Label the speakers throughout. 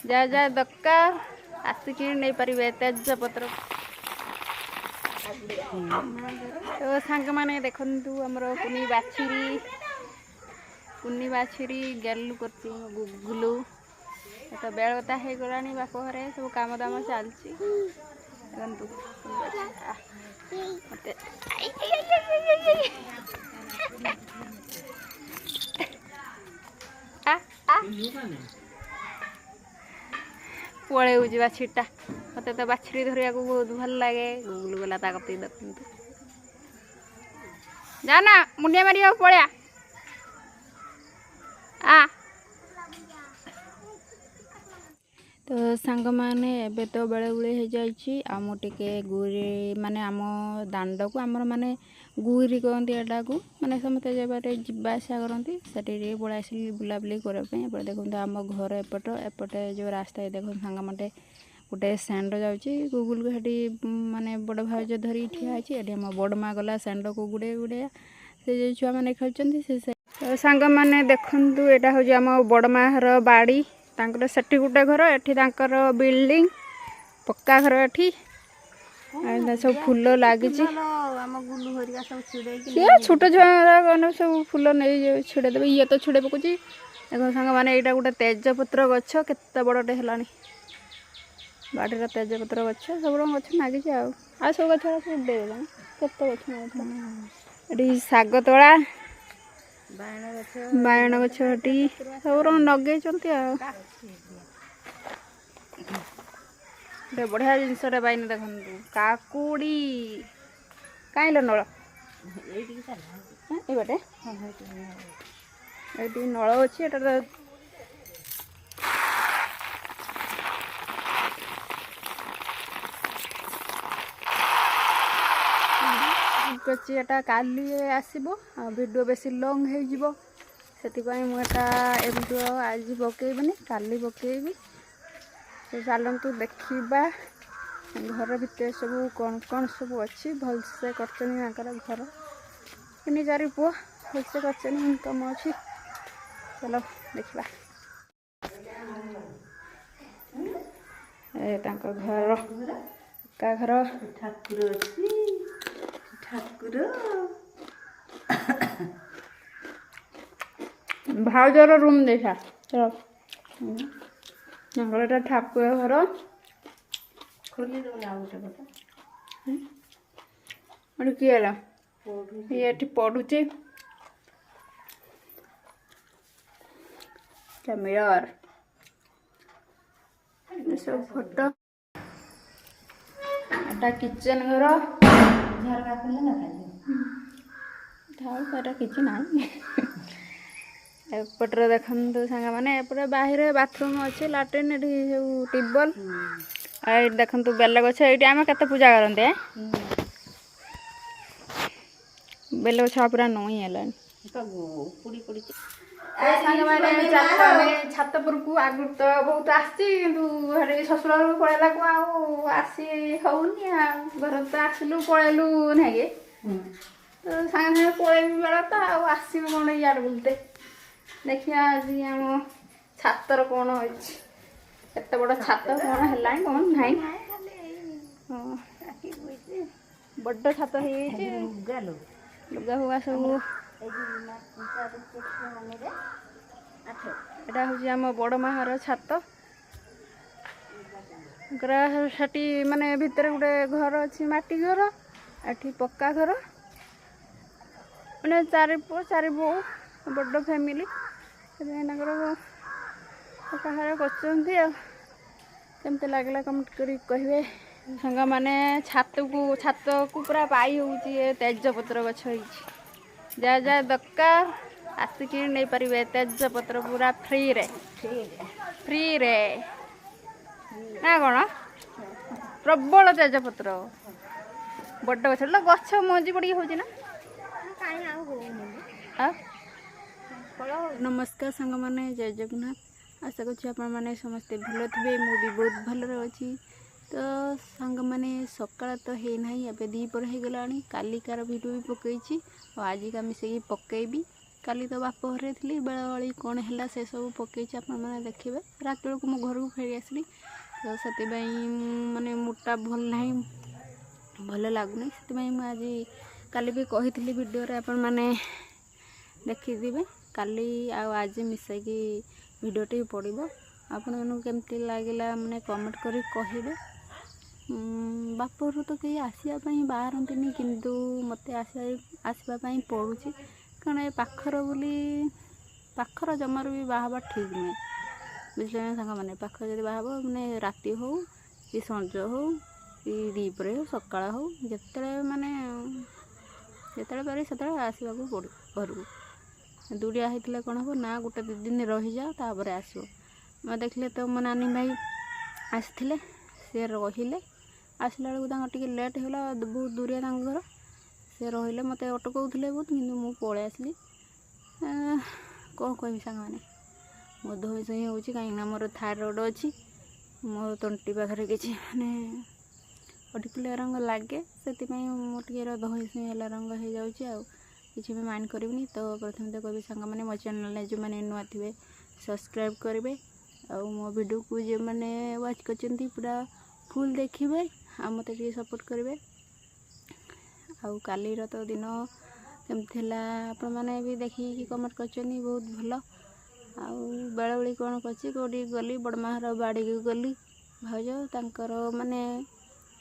Speaker 1: जा जा दरकार आसिक नहीं पारे तेजपत्र। तो सांग मैंने देखु आमर कुनी बाछुरी गेलु कर गुगुलू तो बेलता हो गला बाप घरे सब कम दाम चलती पलैज बाछुरीटा मत तो बाछुरी धरिया बहुत भल लगे गुगुलू गला कती देखु जाना मुंडिया मार पड़ा तो सांग मैंने एबे तो बेले बुले हो जाइए आम टे गुरी माने आम दांड को आमर माने गुरी कहती एटा को माने समस्ते जब जावासा करती से पलि आसिली बुलाबुली करने देखो आम घर एपटे जो रास्ता देखो सांग मटे गोटे सांड जाऊँगी गुगुल को हेटी माने बड़ भाज धरी ठिया ये आम बड़ माँ गला सांड को गुड़े गुड़े से जो छुआ मैंने खेलुँच से सांग मैंने देखु यहाँ हूँ आम बड़ माँ बाड़ी तांकर सेठी गोटे घर एठी तांकर बिल्डिंग पक्का घर एठी सब फूल लगी छोट छुआ सब फूल नहीं छिड़ेदेवे ये तो छिड़े पकुची देखो सांग मैंने यहाँ गोटे तेजपत्र गछ केते बड़टे है बाड़ीर तेजपत्र गछ सब गछ नागिଛି आ सब गछ सब देदेला केते गछ ये शाग तोड़ा बायण गछ सब लगे बढ़िया जिनस पाइन देख काकुड़ी कहीं नल ये नल अच्छी एटा काली आसब वीडियो बेसी लंग हो मुझे आज पकेबनी काली पकेबी तो चलतु देखा घर भितर सब कौन कौन सब अच्छी भलसे कर घर 3-4 पुआ भलसे कर इनकम अच्छी चलो देखा घर का घर ठाकुर भाउजर रूम देखा चलो यहाँ ठाकुर घर खोली किए ये पढ़ुचे मिरर सब फोटो एटा किचन घर किसी ना एपटर देखु सांग मैंने एपटे बाहर बाथरूम अच्छे लाट्रिन सब ट्यूबवेल देखु बेल गछ ये आम के पूजा करते बेल गछ पूरा नई है छातपुर को आगु तो बहुत आसी ससुर पड़ेला को आसी होनी घर तो आसलु पलू नहीं तो सांगे सांगे पलैबी बेला तो आसब कौन इे बुलते देखिए आज आम छातर कौन होते बड़ छात कौन है कौन नहीं बड़ छात हो लुगा फुगा सब एटा हूँ आम बड़ माहर छात से माने भितर गोटे घर अच्छी मटी घर एटी पक्का घर मैंने 4 पुओ 4 बोऊ बड़ फैमिली कहार करमती लगला कमेंट कर कहे सांग मैंने छात को पूरा पाई हो तेजपत्र गछ जा जा दरकार आसिक नहीं पारे तेजपत्र पूरा फ्री रे ना कौन प्रबल तेजपत्र बड़ गछ गछ मजी पड़ी हो नमस्कार सांग मैंने जय जगन्नाथ आशा कर समस्ते भल थे मुझे बहुत भलरे अच्छी तो सांग मैंने सकाळ तो है ना एवं 2 पहर हो गला कालिकार भिडियो भी पकई और आज का मिसेक पकेबी काली तो बाप घरे थी बेलबड़ी कौन है से सब पकई आपने देखिए रात बेलू मो घर को फेरी आसली तो से माने मुडटा भल ना भल लगुनि से आज काली भी कही वीडियो रे आपण माने देखिदिबे काली आज मिसाइकी वीडियोटी पड़ो आपण मानू केमती लगिला माने कमेंट करी कहिबे। बापरू तो कहीं आसवाई बाहरती किंतु मत आसवाई पड़ुची कारण ये पाखर बोली पाखर जमार भी बाहर ठीक नुहे बुझे सांग मैंने पाखर जब बाहर मैंने राति हो कि संज हो कि दीपर हो सकाल हो जिते माने जिते पारे से आसवा पड़ घर को दूरिया होता कौन हम ना गोटे 2 दिन रही जाओ तापर आसो मैं देखले तो मो नानी भाई आसते सी रहिले आसला बेलू टे लेट होला बहुत दूरिया घर से रहिले मत अटकाउले बहुत कि मुझे पलि आसली कौन कह सांग मैंने मो धोई सही हो कहीं मोर थायरॉइड अच्छी मो तंटी पाखे किसी माने पर्टिकुलर रंग लगे से मोटे धोई सही है रंग हो जाऊँ किसी भी माइंड करी तो प्रथम तो कह सांग मैंने मो चैनल जो मैंने नुआ थे सब्सक्राइब करेंगे और मो वीडियो को जो मैंने वाच कर पूरा फुल देखिए आ मत सपोर्ट करेंगे आउ काली तो दिन केमती आपण मैंने भी देखिए कमेंट कर बहुत भल आउ बेले बेली कौन कर कौटी गली बड़माहर बाड़ी की गली भाज तर माने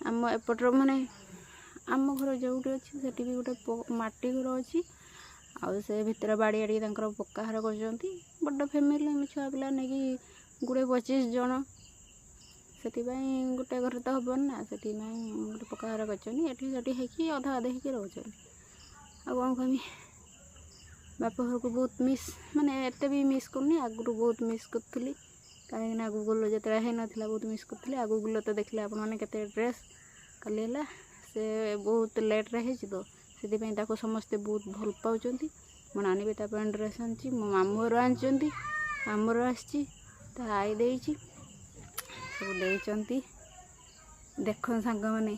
Speaker 1: आम एपटर माने आम घर जो अच्छी से भी गोटे माटी घर अच्छी आउ से भितर बाड़ी आड़ी पक्का घर कर बड़ फैमिली छुआ पिला नहीं 20-25 जन से गोटे घर तो हेन ना से गोटे पक्का घर कर अधा अधे हो रोच आ कौन कहमी बाप घर को बहुत मिस माने एत भी मिस करनी आगु बहुत मिस करी कहीं गुगल जो नाला बहुत मिस करी आगु गुगल तो देखले आपने ड्रेस काली है से बहुत लेट्रे है तो से समस्ते बहुत भल पाँच मो नानी भी ड्रेस आनी मो मामू घर आनी आमर आसी आई दे सब देख सांग मैंने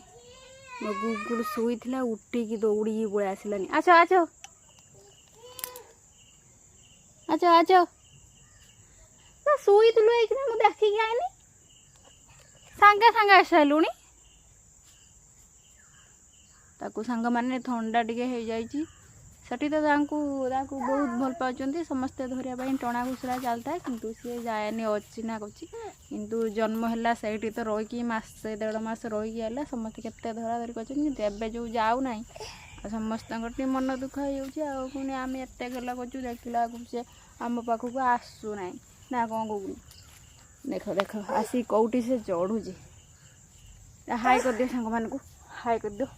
Speaker 1: मो गुगुल शुई उठिकी दौड़ी पड़े आसलानी आच आच आच आच शुई मुझे देखिकी आईनी सांगे सांगे आस सारूनी ताकू सांग मैंने थंडा टे हो जाइए सेठी तो बहुत भल पाँच समस्ते धरिया टणा घुसरा चलता है किंतु सी जाएनि अचिना कची किंतु जन्म है से तो रही मसे 1.5 मास रही है समस्त केते धरा धरी कर जो जाऊ ना समस्त मन दुख हो पुणी आम एत गला कर देखला से आम पाखक आसुना ना कौन कहूँ देख देख आसी कौटी से चढ़ुची हाई कर दियो सांग मान को हाई कर दियो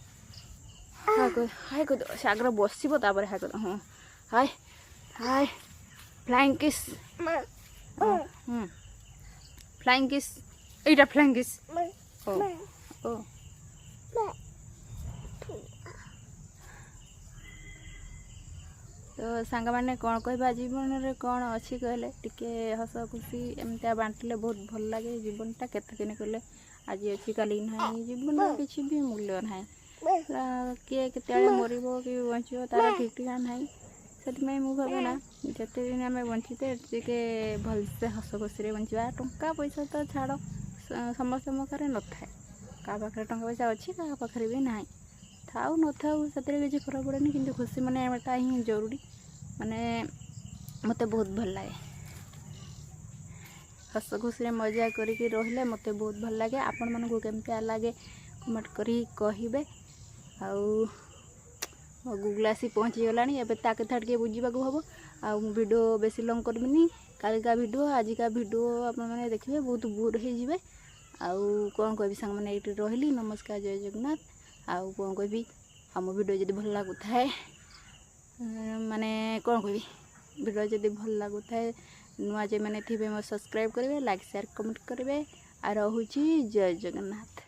Speaker 1: हाय कर दो से आगे बसब तापर हाय कर हाँ हाय हाय फ्लाइंग किस फ्लाइंग किस एटा फ्लाइंग किस ओ ओ तो सांग मैंने कौन कह जीवन में कौन अच्छी कहले टिके हस खुशी एमती बांटिले बहुत भल लगे जीवनटा केते दिन कहले आज अच्छी काली ना जीवन किसी भी मूल्य ना किए के मर कि बचो तार ठीक ठिकाना ना से मुझे ना जिते दिन आम बंचते टे भलसे हस खुशी बचा टंका पैसा तो छाड़ समस्त मुखार न था क्या पाखे टंका पैसा अच्छी क्या पाखे भी ना थाऊ न थाऊ से किसी फरक पड़ेनि कि खुशी मनाटा ही जरूरी माने मत बहुत भल लगे हस खुशी मजा करके रहिले मत बहुत भल लगे आपण मानक केमती लगे कमेंट करी कहिबे आउ गूगल आसी पहुँची गला एवं ताके थे बुझा हम आउ वीडियो बेसी लंग करबिनी कालिका वीडियो आजिका वीडियो आपने देखिए बहुत बोर हो आउ कौन कह सांग मैंने ये रही नमस्कार जय जगन्नाथ आउ कौन कह आम वीडियो जब भल लगुए माने कौन कह वीडियो जब भल लगुए नुआ जो मैंने थे सब्सक्राइब करेंगे लाइक शेयर कमेंट करेंगे आ रोची जय जगन्नाथ।